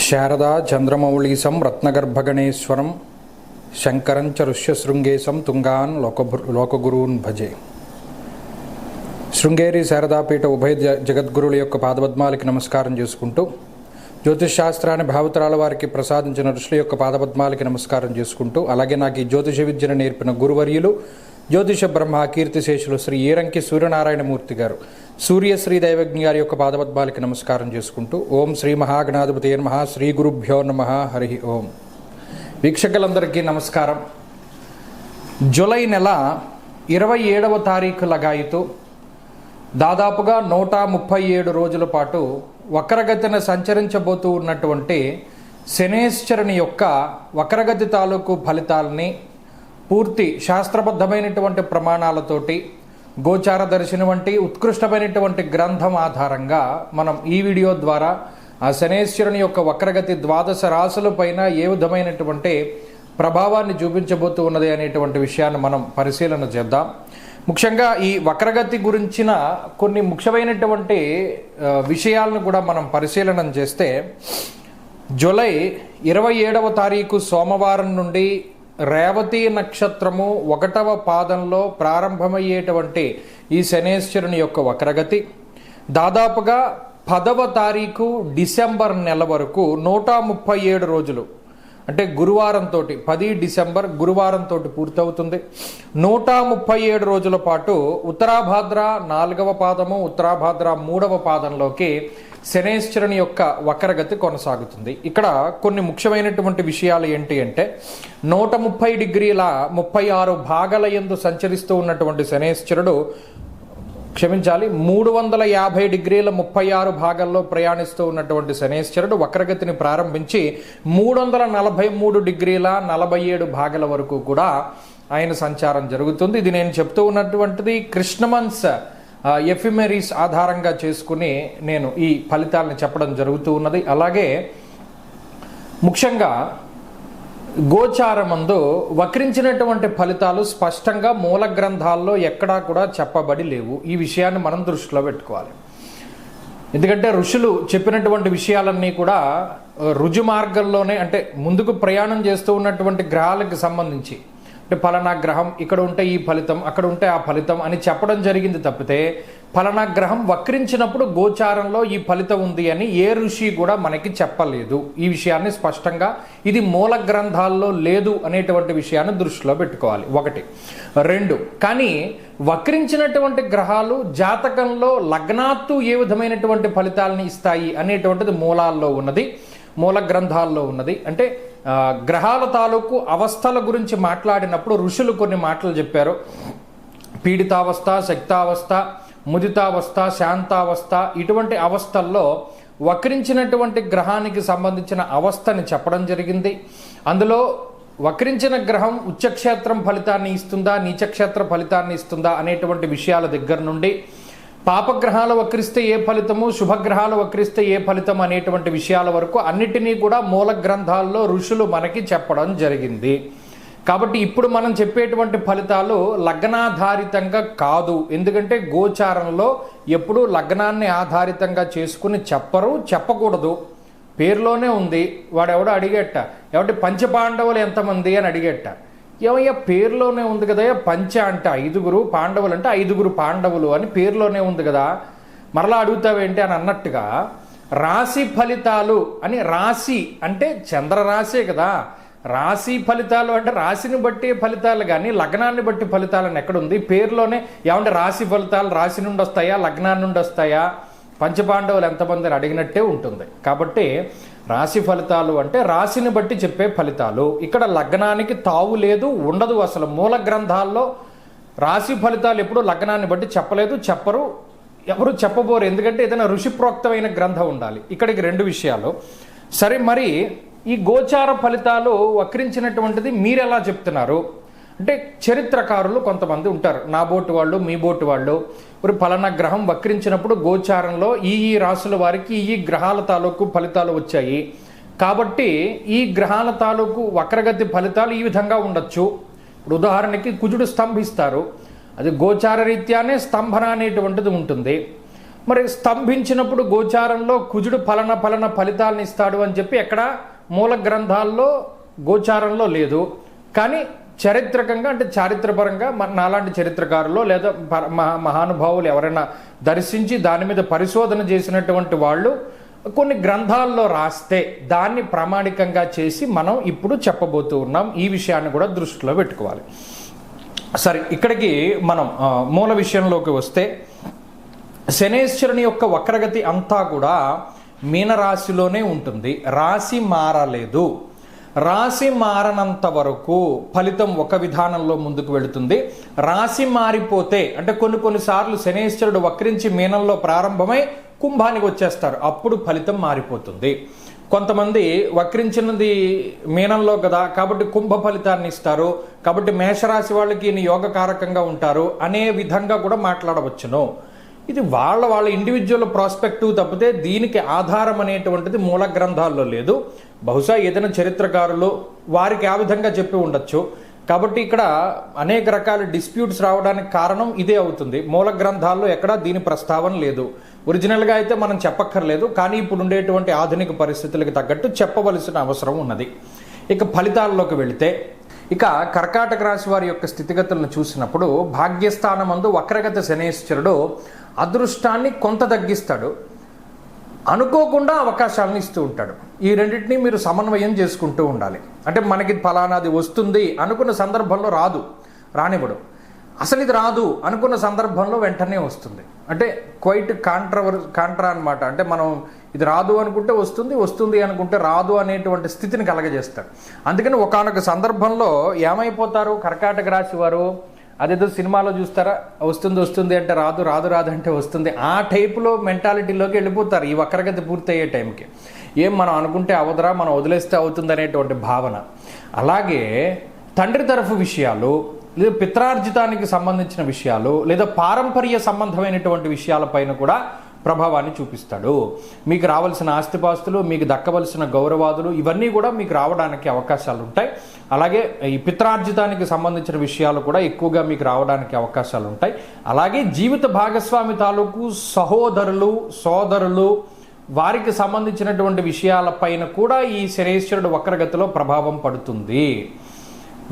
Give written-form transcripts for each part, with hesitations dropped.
శారదా చంద్రమౌళీసం రత్నగర్భగణేశ్వరం శంకరం చ ఋష్యశృంగేశం తుంగాన్ లోకగురూన్ భజే. శృంగేరి శారదాపీఠ ఉభయ జగద్గురుల యొక్క పాదపద్మాలకి నమస్కారం చేసుకుంటూ, జ్యోతిష్ శాస్త్రాన్ని భావతరాల వారికి ప్రసాదించిన ఋషుల యొక్క పాదపద్మాలకి నమస్కారం చేసుకుంటూ, అలాగే నాకు ఈ జ్యోతిష విద్యను నేర్పిన గురువర్యులు జ్యోతిష బ్రహ్మ కీర్తిశేషులు శ్రీ ఈరంకి సూర్యనారాయణమూర్తి గారు, సూర్యశ్రీ దైవజ్ఞ గారి యొక్క పాదపద్మాలకి నమస్కారం చేసుకుంటూ, ఓం శ్రీ మహాగణాధిపతి నమః, శ్రీ గురుభ్యో నమః, హరి ఓం. వీక్షకులందరికీ నమస్కారం. జూలై నెల 27వ తారీఖు లగాయితూ దాదాపుగా 137 రోజుల పాటు వక్రగతిన సంచరించబోతూ ఉన్నటువంటి శనేశ్వరుని యొక్క వక్రగతి తాలూకు ఫలితాలని పూర్తి శాస్త్రబద్ధమైనటువంటి ప్రమాణాలతోటి గోచార దర్శనం వంటి ఉత్కృష్టమైనటువంటి గ్రంథం ఆధారంగా మనం ఈ వీడియో ద్వారా ఆ శనేశ్వరుని యొక్క వక్రగతి 12 రాశుల పైన ఏ విధమైనటువంటి ప్రభావాన్ని చూపించబోతూ ఉన్నది అనేటువంటి విషయాన్ని మనం పరిశీలన చేద్దాం. ముఖ్యంగా ఈ వక్రగతి గురించిన కొన్ని ముఖ్యమైనటువంటి విషయాలను కూడా మనం పరిశీలన చేస్తే, జూలై 27వ తారీఖు సోమవారం నుండి రేవతి నక్షత్రము 1వ పాదంలో ప్రారంభమయ్యేటువంటి ఈ శనేశ్వరుని యొక్క వక్రగతి దాదాపుగా 10వ తారీఖు డిసెంబర్ నెల వరకు 137 రోజులు, అంటే గురువారంతో 10 డిసెంబర్ గురువారంతో పూర్తవుతుంది. 137 రోజుల పాటు ఉత్తరాభాద్ర 4వ పాదము, ఉత్తరాభాద్ర 3వ పాదంలోకి శనేశ్వరుని యొక్క వక్రగతి కొనసాగుతుంది. ఇక్కడ కొన్ని ముఖ్యమైనటువంటి విషయాలు ఏంటి అంటే, 130 డిగ్రీల 36 భాగాల యందు సంచరిస్తూ ఉన్నటువంటి శనేశ్వరుడు, 350 డిగ్రీల 36 భాగాల్లో ప్రయాణిస్తూ ఉన్నటువంటి శనేశ్వరుడు వక్రగతిని ప్రారంభించి 343 డిగ్రీల 47 భాగాల వరకు కూడా ఆయన సంచారం జరుగుతుంది. ఇది నేను చెప్తూ ఉన్నటువంటిది కృష్ణమన్స్ ఎఫిమెరీస్ ఆధారంగా చేసుకుని నేను ఈ ఫలితాలను చెప్పడం జరుగుతూ ఉన్నది. అలాగే ముఖ్యంగా గోచారమందు వక్రించినటువంటి ఫలితాలు స్పష్టంగా మూల గ్రంథాల్లో ఎక్కడా కూడా చెప్పబడి లేవు. ఈ విషయాన్ని మనం దృష్టిలో పెట్టుకోవాలి. ఎందుకంటే ఋషులు చెప్పినటువంటి విషయాలన్నీ కూడా రుజు మార్గంలోనే, అంటే ముందుకు ప్రయాణం చేస్తూ ఉన్నటువంటి గ్రహాలకు సంబంధించి, అంటే ఫలానా గ్రహం ఇక్కడ ఉంటే ఈ ఫలితం, అక్కడ ఉంటే ఆ ఫలితం అని చెప్పడం జరిగింది తప్పితే, ఫలానా గ్రహం వక్రించినప్పుడు గోచారంలో ఈ ఫలితం ఉంది అని ఏ ఋషి కూడా మనకి చెప్పలేదు. ఈ విషయాన్ని స్పష్టంగా ఇది మూల గ్రంథాల్లో లేదు అనేటువంటి విషయాన్ని దృష్టిలో పెట్టుకోవాలి. 1. 2, కానీ వక్రించినటువంటి గ్రహాలు జాతకంలో లగ్నాత్తు ఏ విధమైనటువంటి ఫలితాలని ఇస్తాయి అనేటువంటిది మూలాల్లో ఉన్నది, మూల గ్రంథాల్లో ఉన్నది. అంటే గ్రహాల తాలూకు అవస్థల గురించి మాట్లాడినప్పుడు ఋషులు కొన్ని మాటలు చెప్పారు. పీడితావస్థ, శక్తావస్థ, ముదితావస్థ, శాంతావస్థ, ఇటువంటి అవస్థల్లో వక్రించినటువంటి గ్రహానికి సంబంధించిన అవస్థని చెప్పడం జరిగింది. అందులో వక్రించిన గ్రహం ఉచ్చక్షేత్రం ఫలితాన్ని ఇస్తుందా, నీచక్షేత్ర ఫలితాన్ని ఇస్తుందా అనేటువంటి విషయాల దగ్గర నుండి, పాపగ్రహాలు వక్రిస్తే ఏ ఫలితము, శుభగ్రహాలు వక్రిస్తే ఏ ఫలితం అనేటువంటి విషయాల వరకు అన్నిటినీ కూడా మూల గ్రంథాల్లో ఋషులు మనకి చెప్పడం జరిగింది. కాబట్టి ఇప్పుడు మనం చెప్పేటువంటి ఫలితాలు లగ్నాధారితంగా కాదు. ఎందుకంటే గోచారంలో ఎప్పుడూ లగ్నాన్ని ఆధారితంగా చేసుకుని చెప్పరు, చెప్పకూడదు. పేరులోనే ఉంది. వాడెవడో అడిగేట, ఎవరి పంచపాండవులు ఎంతమంది అని అడిగేట. ఏమయ్యా పేరులోనే ఉంది కదా, పంచ అంటే 5, పాండవులు అంటే 5 పాండవులు అని పేరులోనే ఉంది కదా, మరలా అడుగుతావేంటి అని అన్నట్టుగా రాశి ఫలితాలు అని, రాశి అంటే చంద్రరాశే కదా, రాశి ఫలితాలు అంటే రాశిని బట్టి ఫలితాలు కానీ లగ్నాన్ని బట్టి ఫలితాలని ఎక్కడుంది? పేరులోనే ఏమంటే రాశి ఫలితాలు రాశి నుండి వస్తాయా, లగ్నాన్ని నుండి వస్తాయా, పంచపాండవులు ఎంతమంది అడిగినట్టే ఉంటుంది. కాబట్టి రాశి ఫలితాలు అంటే రాశిని బట్టి చెప్పే ఫలితాలు. ఇక్కడ లగ్నానికి తావు లేదు, ఉండదు. అసలు మూల గ్రంథాల్లో రాశి ఫలితాలు ఎప్పుడు లగ్నాన్ని బట్టి చెప్పలేదు, చెప్పరు, ఎవరు చెప్పబోరు. ఎందుకంటే ఏదైనా ఋషిప్రోక్తమైన గ్రంథం ఉండాలి. ఇక్కడికి 2 విషయాలు. సరే, మరి ఈ గోచార ఫలితాలు వక్రించినటువంటిది మీరు ఎలా చెప్తున్నారు అంటే, చరిత్రకారులు కొంతమంది ఉంటారు, నా బోటు వాళ్ళు, మీ బోటు వాళ్ళు, ఇప్పుడు ఫలానా గ్రహం వక్రించినప్పుడు గోచారంలో ఈ రాశుల వారికి ఈ గ్రహాల తాలూకు ఫలితాలు వచ్చాయి కాబట్టి ఈ గ్రహాల తాలూకు వక్రగతి ఫలితాలు ఈ విధంగా ఉండొచ్చు. ఇప్పుడు ఉదాహరణకి కుజుడు స్తంభిస్తారు, అది గోచార రీత్యానే స్తంభన అనేటువంటిది ఉంటుంది. మరి స్తంభించినప్పుడు గోచారంలో కుజుడు ఫలన ఫలితాలను ఇస్తాడు అని చెప్పి ఎక్కడ మూల గ్రంథాల్లో గోచారంలో లేదు. కానీ చారిత్రకంగా అంటే చారిత్రపరంగా నాలాంటి చరిత్రకారులు లేదా మహానుభావులు ఎవరైనా దర్శించి దాని మీద పరిశోధన చేసినటువంటి వాళ్ళు కొన్ని గ్రంథాల్లో రాస్తే దాన్ని ప్రామాణికంగా చేసి మనం ఇప్పుడు చెప్పబోతూ ఉన్నాం. ఈ విషయాన్ని కూడా దృష్టిలో పెట్టుకోవాలి. సరే, ఇక్కడికి మనం మూల విషయంలోకి వస్తే, శనేశ్వరుని యొక్క వక్రగతి అంతా కూడా మీనరాశిలోనే ఉంటుంది. రాశి మారలేదు. రాశి మారనంత వరకు ఫలితం ఒక విధానంలో ముందుకు వెళుతుంది. రాశి మారిపోతే అంటే కొన్నిసార్లు శనేశ్వరుడు వక్రించి మీనంలో ప్రారంభమై కుంభానికి వచ్చేస్తారు, అప్పుడు ఫలితం మారిపోతుంది. కొంతమంది వక్రించినది మీనంలో కదా కాబట్టి కుంభ ఫలితాన్ని ఇస్తారు, కాబట్టి మేషరాశి వాళ్ళకి ఈయన యోగకారకంగా ఉంటారు అనే విధంగా కూడా మాట్లాడవచ్చును. ఇది వాళ్ళ ఇండివిజువల్ ప్రాస్పెక్టివ్ తప్పితే దీనికి ఆధారం అనేటువంటిది మూల గ్రంథాల్లో లేదు. బహుశా ఏదైనా చరిత్రకారులు వారికి ఆ విధంగా చెప్పి ఉండొచ్చు. కాబట్టి ఇక్కడ అనేక రకాల డిస్ప్యూట్స్ రావడానికి కారణం ఇదే అవుతుంది. మూల గ్రంథాల్లో ఎక్కడా దీని ప్రస్తావన లేదు. ఒరిజినల్గా అయితే మనం చెప్పక్కర్లేదు, కానీ ఇప్పుడు ఉండేటువంటి ఆధునిక పరిస్థితులకు తగ్గట్టు చెప్పవలసిన అవసరం ఉన్నది. ఇక ఫలితాల్లోకి వెళితే, ఇక కర్కాటక రాశి వారి యొక్క స్థితిగతులను చూసినప్పుడు భాగ్యస్థానమందు వక్రగత శనేశ్వరుడు అదృష్టాన్ని కొంత తగ్గిస్తాడు, అనుకోకుండా అవకాశాలను ఇస్తూ ఉంటాడు. ఈ రెండింటినీ మీరు సమన్వయం చేసుకుంటూ ఉండాలి. అంటే మనకి ఫలానాది వస్తుంది అనుకున్న సందర్భంలో రానివ్వడు, అసలు ఇది రాదు అనుకున్న సందర్భంలో వెంటనే వస్తుంది. అంటే క్వైట్ కాంట్రా అనమాట. అంటే మనం ఇది రాదు అనుకుంటే వస్తుంది అనుకుంటే రాదు అనేటువంటి స్థితిని కలగజేస్తాడు. అందుకని ఒకానొక సందర్భంలో ఏమైపోతారు కర్కాటక రాశి వారు, అదేదో సినిమాలో చూస్తారా, వస్తుంది అంటే రాదు అంటే వస్తుంది, ఆ టైపులో మెంటాలిటీలోకి వెళ్ళిపోతారు ఈ వక్రగతి పూర్తయ్యే టైంకి. ఏం మనం అనుకుంటే అవదరా, మనం వదిలేస్తే అవుతుంది అనేటువంటి భావన. అలాగే తండ్రి తరఫు విషయాలు, లేదా పిత్రార్జితానికి సంబంధించిన విషయాలు, లేదా పారంపర్య సంబంధమైనటువంటి విషయాలపైన కూడా ప్రభావాన్ని చూపిస్తాడు. మీకు రావాల్సిన ఆస్తిపాస్తులు, మీకు దక్కవలసిన గౌరవాదులు ఇవన్నీ కూడా మీకు రావడానికి అవకాశాలు ఉంటాయి. అలాగే ఈ పిత్రార్జితానికి సంబంధించిన విషయాలు కూడా ఎక్కువగా మీకు రావడానికి అవకాశాలు ఉంటాయి. అలాగే జీవిత భాగస్వామి తాలూకు సహోదరులు, సోదరులు, వారికి సంబంధించినటువంటి విషయాలపైన కూడా ఈ శనేశ్వరుడు వక్రగతిలో ప్రభావం పడుతుంది.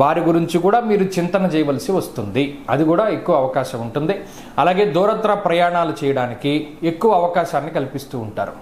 వారి గురించి కూడా మీరు చింతన చేయవలసి వస్తుంది, అది కూడా ఎక్కువ అవకాశం ఉంటుంది. అలాగే దూరత్ర ప్రయాణాలు చేయడానికి ఎక్కువ అవకాశాన్ని కల్పిస్తూ ఉంటారు.